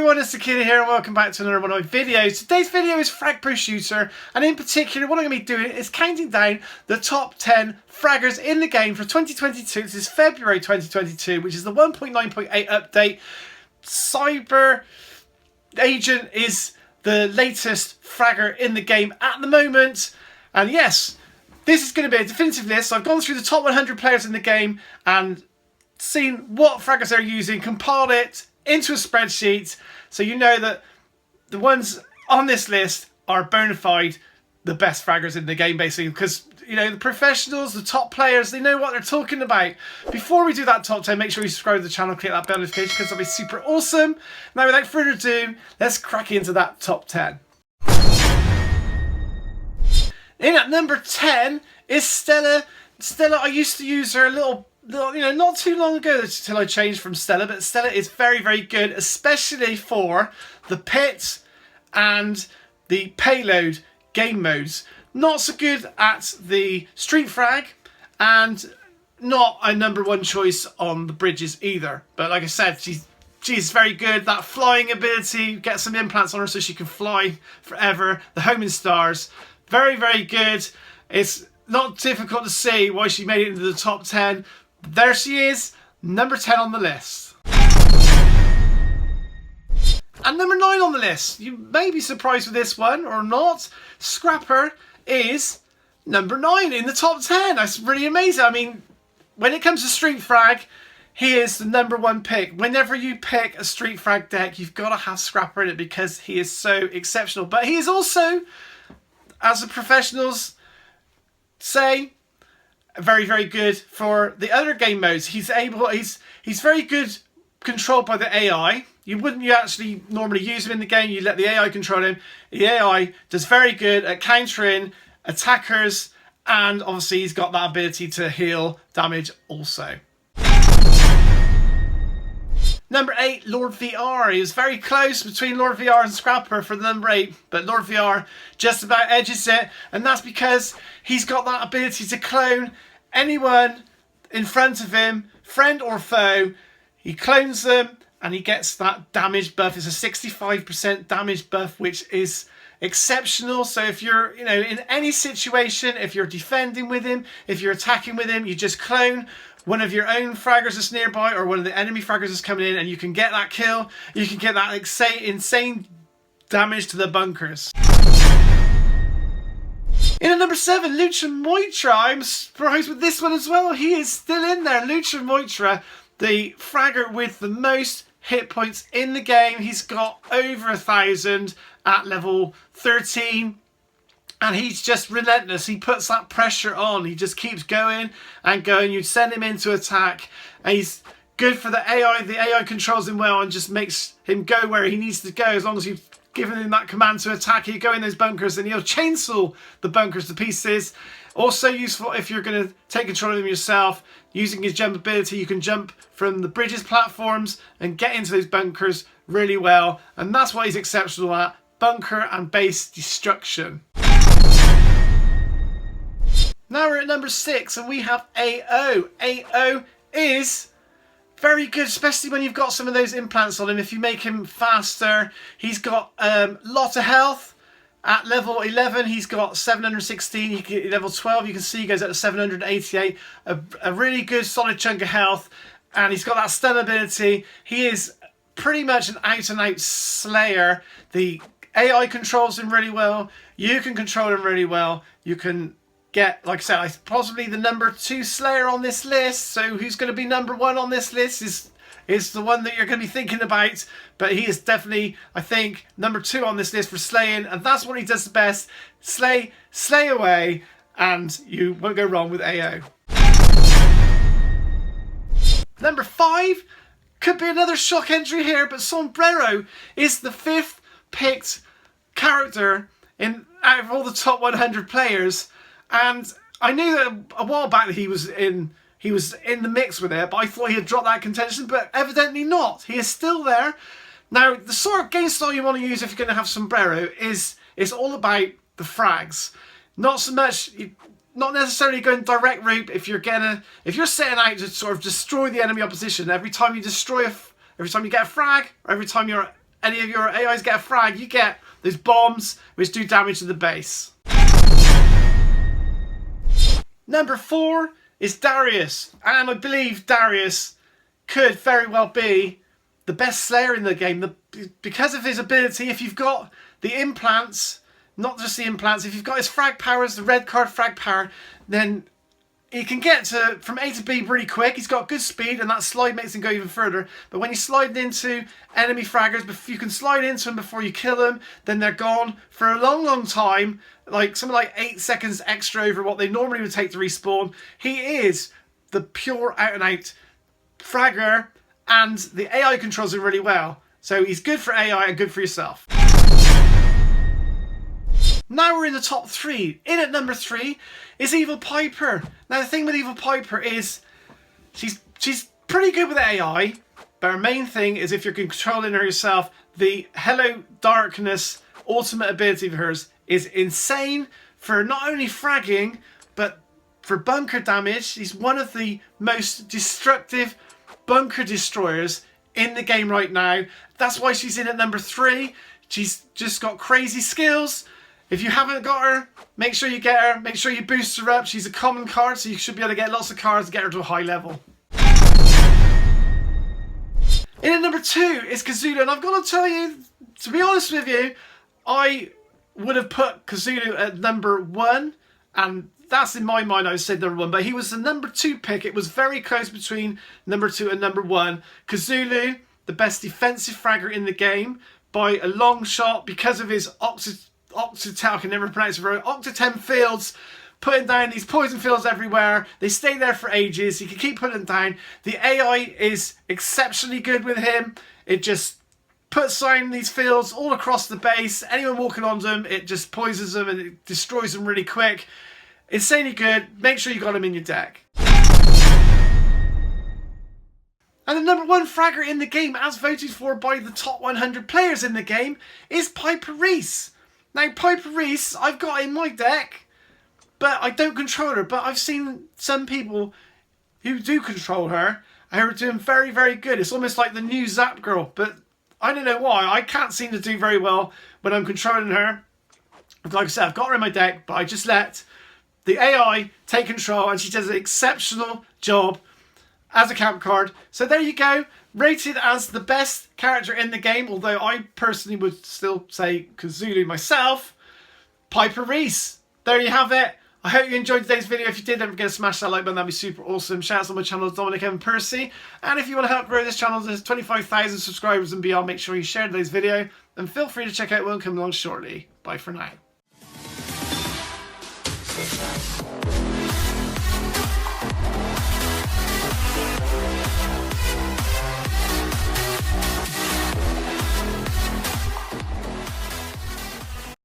everyone, it's the Kiddie here and welcome back to another one of my videos. Today's video is Frag Shooter, and in particular what I'm going to be doing is counting down the top 10 fraggers in the game for 2022. This is February 2022, which is the 1.9.8 update. Cyber Agent is the latest fragger in the game at the moment, and yes, this is going to be a definitive list. So I've gone through the top 100 players in the game and seen what fraggers they're using, compiled it into a spreadsheet, so you know that the ones on this list are bona fide the best fraggers in the game, basically, because you know the professionals, the top players, they know what they're talking about. Before we do that top 10, make sure you subscribe to the channel, click that bell notification, because that'll be super awesome. Now without further ado, let's crack into that top 10. In at number 10 is Stella. Stella, I used to use her a little, not too long ago until I changed from Stella, but Stella is very, very good, especially for the pit and the payload game modes. Not so good at the street frag, and not a number one choice on the bridges either. But like I said, she's very good. That flying ability, get some implants on her so she can fly forever. The homing stars, very, very good. It's not difficult to see why she made it into the top 10. There she is, number 10 on the list. And number 9 on the list, you may be surprised with this one or not, Scrapper is number 9 in the top 10. That's really amazing. I mean, when it comes to street frag, he is the number one pick. Whenever you pick a street frag deck, you've got to have Scrapper in it because he is so exceptional. But he is also, as the professionals say, very, very good for the other game modes. He's very good controlled by the AI. You actually normally use him in the game. You let the AI control him. The AI does very good at countering attackers, and obviously he's got that ability to heal damage also. Number 8, Lord VR. He was very close between Lord VR and Scrapper for the number 8, but Lord VR just about edges it, and that's because he's got that ability to clone anyone in front of him, friend or foe. He clones them and he gets that damage buff. It's a 65% damage buff, which is exceptional. So if you're in any situation, if you're defending with him, if you're attacking with him, you just clone one of your own fraggers that's nearby or one of the enemy fraggers that's coming in, and you can get that kill. You can get that insane damage to the bunkers. In at number 7, Lucha Moitra. I'm surprised with this one as well. He is still in there. Lucha Moitra, the fragger with the most hit points in the game. He's got over 1,000 at level 13. And he's just relentless. He puts that pressure on. He just keeps going and going. You send him into attack, and he's good for the AI. The AI controls him well and just makes him go where he needs to go. As long as you've given him that command to attack, he'll go in those bunkers and he'll chainsaw the bunkers to pieces. Also useful if you're going to take control of them yourself. Using his jump ability, you can jump from the bridges platforms and get into those bunkers really well. And that's what he's exceptional at. Bunker and base destruction. Now we're at number 6 and we have AO. AO is very good, especially when you've got some of those implants on him. If you make him faster, he's got a lot of health. At level 11, he's got 716. Level 12, you can see he goes up to 788. A really good solid chunk of health. And he's got that stun ability. He is pretty much an out-and-out slayer. The AI controls him really well. You can control him really well. You can get, like I said, possibly the number 2 slayer on this list. So who's going to be number 1 on this list is the one that you're going to be thinking about. But he is definitely, I think, number 2 on this list for slaying. And that's what he does the best. Slay away, and you won't go wrong with AO. Number 5 could be another shock entry here, but Sombrero is the 5th picked character out of all the top 100 players. And I knew that a while back that he was in the mix with it, but I thought he had dropped that contention, but evidently not. He is still there. Now, the sort of game style you want to use if you're going to have Sombrero is all about the frags. Not so much, not necessarily going direct route. If you're setting out to sort of destroy the enemy opposition, every time you get a frag, or every time your any of your AIs get a frag, you get those bombs which do damage to the base. Number 4 is Darius, and I believe Darius could very well be the best Slayer in the game because of his ability. If you've got the implants, not just the implants, if you've got his frag powers, the red card frag power, then he can get from A to B really quick. He's got good speed, and that slide makes him go even further. But when you slide into enemy fraggers, if you can slide into them before you kill them, then they're gone for a long, long time. Like something like 8 seconds extra over what they normally would take to respawn. He is the pure out and out fragger, and the AI controls him really well. So he's good for AI and good for yourself. Now we're in the top 3. In at number 3 is Evil Piper. Now the thing with Evil Piper is she's pretty good with AI, but her main thing is if you're controlling her yourself, the Hello Darkness ultimate ability of hers is insane for not only fragging, but for bunker damage. She's one of the most destructive bunker destroyers in the game right now. That's why she's in at number 3. She's just got crazy skills. If you haven't got her, make sure you get her. Make sure you boost her up. She's a common card, so you should be able to get lots of cards to get her to a high level. In at number 2 is Kazula, and I've got to tell you, to be honest with you, I would have put Kazula at number 1, and that's in my mind I would say number 1, but he was the number 2 pick. It was very close between number 2 and number 1. Kazula, the best defensive fragger in the game by a long shot because of his I can never pronounce it right. Octa-10 fields, putting down these poison fields everywhere. They stay there for ages. You can keep putting them down. The AI is exceptionally good with him. It just puts down these fields all across the base. Anyone walking on them, it just poisons them and it destroys them really quick. Insanely good. Make sure you got him in your deck. And the number 1 fragger in the game, as voted for by the top 100 players in the game, is Piper Reese. Now, Piper Reese, I've got in my deck, but I don't control her. But I've seen some people who do control her and who are doing very, very good. It's almost like the new Zap Girl, but I don't know why. I can't seem to do very well when I'm controlling her. Like I said, I've got her in my deck, but I just let the AI take control, and she does an exceptional job as a camp card. So there you go. Rated as the best character in the game, although I personally would still say Kazula myself, Piper Reese. There you have it. I hope you enjoyed today's video. If you did, don't forget to smash that like button. That'd be super awesome. Shout out to my channel, Dominic Evan Percy. And if you want to help grow this channel to 25,000 subscribers and beyond, make sure you share today's video. And feel free to check out one coming along shortly. Bye for now.